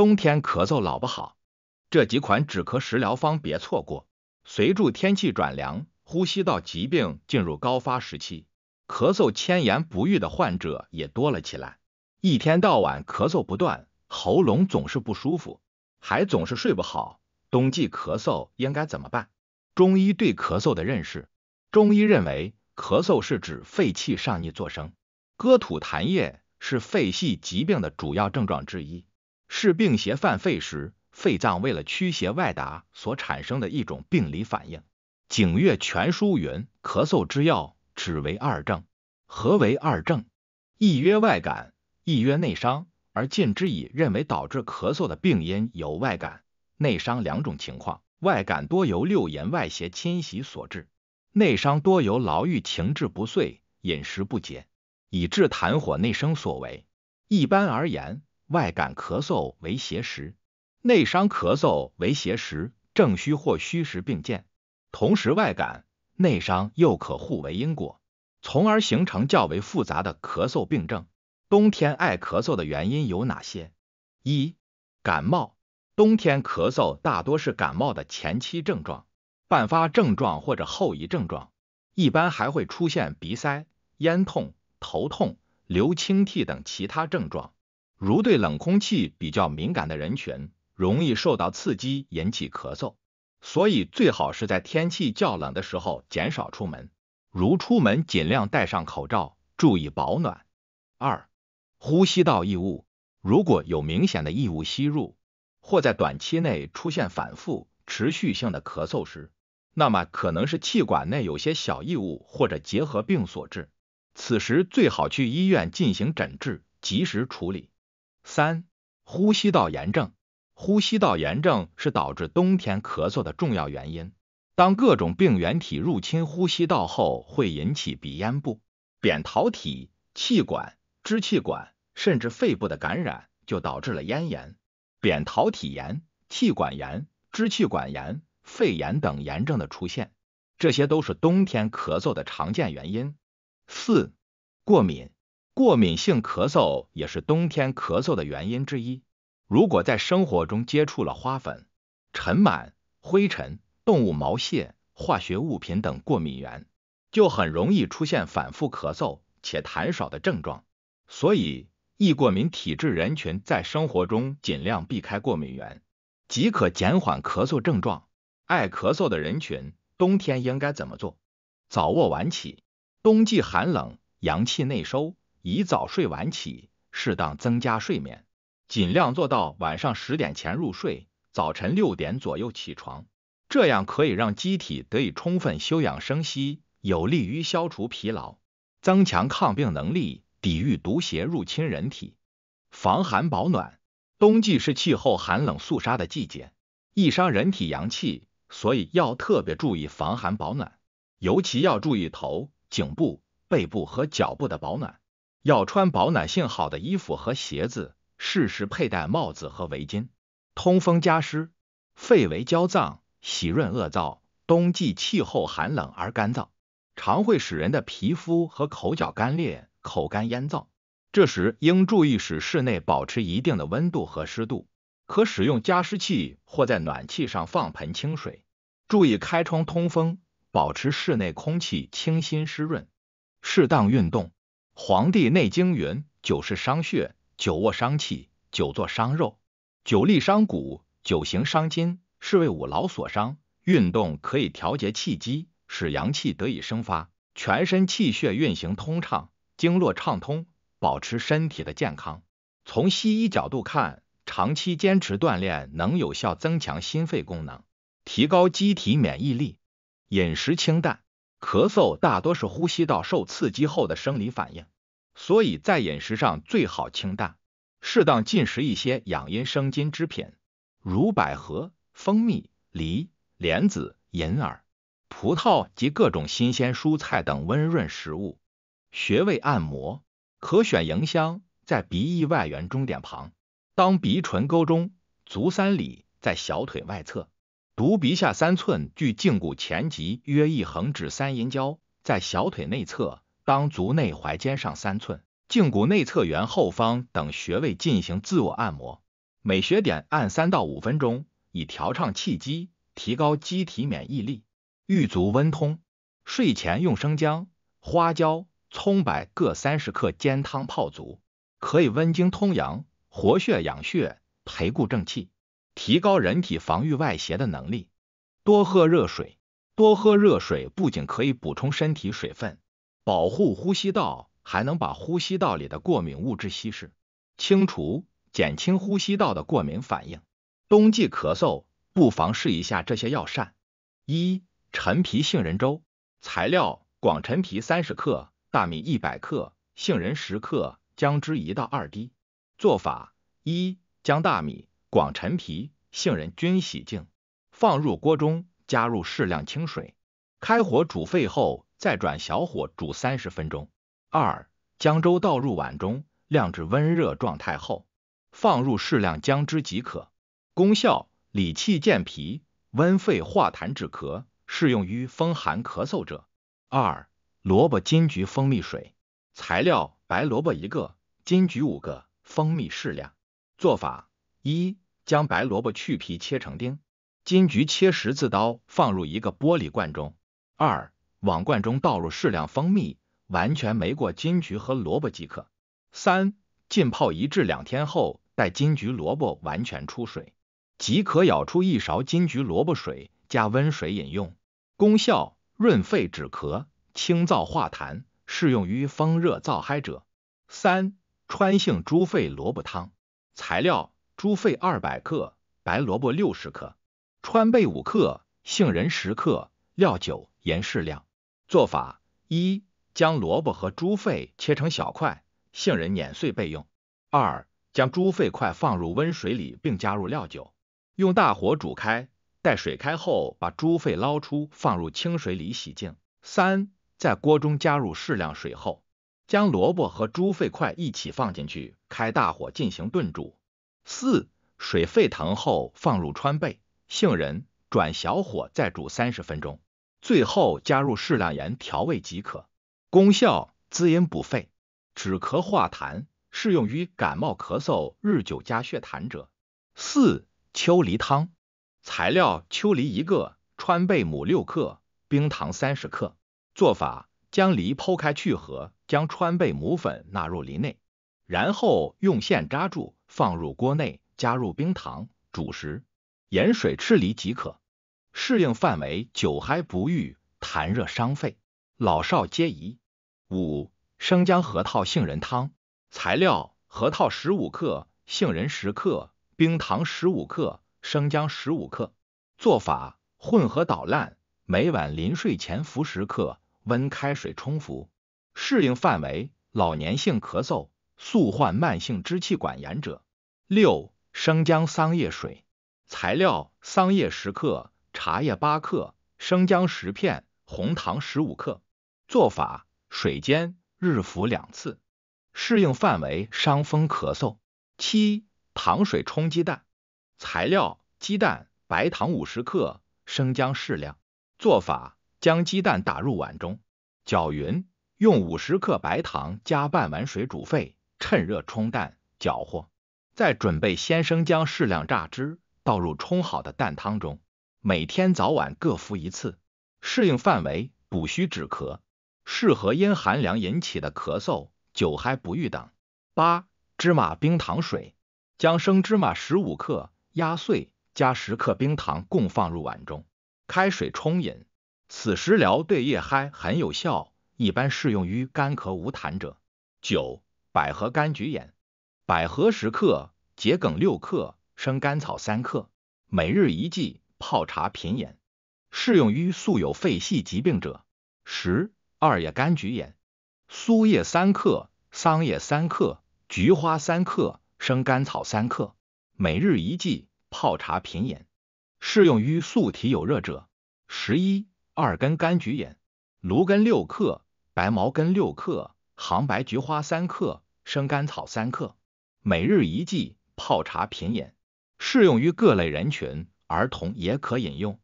冬天咳嗽老不好。这几款止咳食疗方别错过。随着天气转凉，呼吸道疾病进入高发时期，咳嗽千言不愈的患者也多了起来。一天到晚咳嗽不断，喉咙总是不舒服，还总是睡不好，冬季咳嗽应该怎么办？中医对咳嗽的认识，中医认为咳嗽是指肺气上逆作声，割吐痰液是肺系疾病的主要症状之一，是病邪犯肺时肺脏为了驱邪外达所产生的一种病理反应。景岳全书云：咳嗽之要，只为二症。何为二症？一曰外感，一曰内伤，而近之以认为导致咳嗽的病因有外感、内伤两种情况。外感多由六淫外邪侵袭所致，内伤多由牢狱情志不遂、饮食不节，以致痰火内生所为。一般而言，外感咳嗽为邪实，内伤咳嗽为邪实，正虚或虚实并见。同时外感、内伤又可互为因果，从而形成较为复杂的咳嗽病症。冬天爱咳嗽的原因有哪些？一、感冒。冬天咳嗽大多是感冒的前期症状、伴发症状或者后遗症状，一般还会出现鼻塞、咽痛、头痛、流清涕等其他症状。如对冷空气比较敏感的人群，容易受到刺激引起咳嗽，所以最好是在天气较冷的时候减少出门，如出门尽量戴上口罩，注意保暖。二、呼吸道异物。如果有明显的异物吸入，或在短期内出现反复、持续性的咳嗽时，那么可能是气管内有些小异物或者结核病所致，此时最好去医院进行诊治，及时处理。三、呼吸道炎症。呼吸道炎症是导致冬天咳嗽的重要原因。当各种病原体入侵呼吸道后，会引起鼻咽部、扁桃体、气管、支气管甚至肺部的感染，就导致了咽炎、扁桃体炎、气管炎、支气管炎、肺炎等炎症的出现，这些都是冬天咳嗽的常见原因。四、过敏。过敏性咳嗽也是冬天咳嗽的原因之一。如果在生活中接触了花粉、尘螨、灰尘、动物毛屑、化学物品等过敏源，就很容易出现反复咳嗽且痰少的症状。所以易过敏体质人群在生活中尽量避开过敏源，即可减缓咳嗽症状。爱咳嗽的人群，冬天应该怎么做？早卧晚起。冬季寒冷，阳气内收，宜早睡晚起，适当增加睡眠，尽量做到晚上10点前入睡，早晨6点左右起床，这样可以让机体得以充分休养生息，有利于消除疲劳，增强抗病能力，抵御毒邪入侵人体。防寒保暖。冬季是气候寒冷肃杀的季节，易伤人体阳气，所以要特别注意防寒保暖，尤其要注意头、颈部、背部和脚部的保暖，要穿保暖性好的衣服和鞋子，适时佩戴帽子和围巾，通风加湿。肺为焦脏，喜润恶燥，冬季气候寒冷而干燥，常会使人的皮肤和口角干裂，口干咽燥。这时应注意使室内保持一定的温度和湿度，可使用加湿器或在暖气上放盆清水，注意开窗通风，保持室内空气清新湿润。适当运动。《黄帝内经》云：久视伤血，久卧伤气，久坐伤肉，久立伤骨，久行伤筋，是为五劳所伤。运动可以调节气机，使阳气得以生发，全身气血运行通畅，经络畅通，保持身体的健康。从西医角度看，长期坚持锻炼能有效增强心肺功能，提高机体免疫力。饮食清淡。咳嗽大多是呼吸道受刺激后的生理反应，所以在饮食上最好清淡，适当进食一些养阴生津之品，如百合、蜂蜜、梨、莲子、银耳、葡萄及各种新鲜蔬菜等温润食物。穴位按摩。可选迎香，在鼻翼外缘中点旁，当鼻唇沟中，足3里，在小腿外侧，犊鼻下3寸，距胫骨前棘约1横指3阴交，在小腿内侧，当足内踝尖上3寸，胫骨内侧缘后方等穴位进行自我按摩。每学点按3到5分钟，以调畅气机，提高机体免疫力，预足温通。睡前用生姜、花椒、葱白各30克煎汤泡足，可以温经通阳，活血养血，培固正气，提高人体防御外邪的能力。多喝热水。多喝热水不仅可以补充身体水分，保护呼吸道，还能把呼吸道里的过敏物质稀释，清除、减轻呼吸道的过敏反应。冬季咳嗽，不妨试一下这些药膳。1. 陈皮杏仁粥。材料：广陈皮30克，大米100克，杏仁10克，姜汁1到2滴。做法： 1. 将大米、广陈皮、杏仁均洗净，放入锅中，加入适量清水，开火煮沸后，再转小火煮30分钟。2. 将粥倒入碗中，晾至温热状态后，放入适量姜汁即可。功效：理气健脾，温肺化痰止咳，适用于风寒咳嗽者。2. 萝卜金桔蜂蜜水。材料：白萝卜1个，金桔5个，蜂蜜适量。做法： 1. 将白萝卜去皮切成丁，金桔切十字刀，放入一个玻璃罐中。2. 往罐中倒入适量蜂蜜，完全没过金桔和萝卜即可。3. 浸泡1至2天后，待金桔萝卜完全出水，即可舀出1勺金桔萝卜水，加温水饮用。功效：润肺止咳，清燥化痰，适用于风热燥嗨者。3. 川杏猪肺萝卜汤。材料：猪肺200克，白萝卜60克，川贝5克，杏仁10克，料酒、盐适量。做法： 1. 将萝卜和猪肺切成小块，杏仁碾碎备用。2. 将猪肺块放入温水里，并加入料酒，用大火煮开，待水开后，把猪肺捞出，放入清水里洗净。3. 在锅中加入适量水后，将萝卜和猪肺块一起放进去，开大火进行炖煮。4. 水沸腾后，放入川贝、杏仁，转小火再煮30分钟，最后加入适量盐调味即可。功效：滋阴补肺，止咳化痰，适用于感冒咳嗽、日久加血痰者。4. 秋梨汤。材料：秋梨1个，川贝母6克，冰糖30克。做法：将梨剖开去核，将川贝母粉纳入梨内，然后用线扎住，放入锅内，加入冰糖，煮时盐水吃梨即可。适应范围：久嗨不愈，痰热伤肺，老少皆宜。5. 生姜核桃杏仁汤。材料：核桃15克，杏仁10克，冰糖15克，生姜15克。做法：混合捣烂，每晚临睡前服10克，温开水冲服。适应范围：老年性咳嗽，速患慢性支气管炎者。6. 生姜桑叶水。材料：桑叶10克，茶叶8克，生姜10片，红糖15克。做法：水煎，日服2次。适应范围：伤风咳嗽。7. 糖水冲鸡蛋。材料：鸡蛋、白糖50克，生姜适量。做法：将鸡蛋打入碗中，搅匀，用50克白糖加半碗水煮沸，趁热冲蛋，搅和。再准备鲜生姜适量榨汁，倒入冲好的蛋汤中，每天早晚各服1次。适应范围：补虚止咳，适合因寒凉引起的咳嗽、久嗨不愈等。8. 芝麻冰糖水。将生芝麻15克压碎，加10克冰糖共放入碗中，开水冲饮。此食疗对夜嗨很有效，一般适用于干咳无痰者。9. 百合柑橘饮。百合10克，桔梗6克，生甘草3克，每日1剂，泡茶品饮，适用于素有肺系疾病者。10. 二叶柑橘饮。苏叶3克，桑叶3克，菊花3克，生甘草3克，每日1剂，泡茶品饮，适用于素体有热者。11. 二根柑橘饮。芦根6克，白茅根6克，杭白菊花3克，生甘草3克，每日1剂，泡茶品饮，适用于各类人群，儿童也可饮用。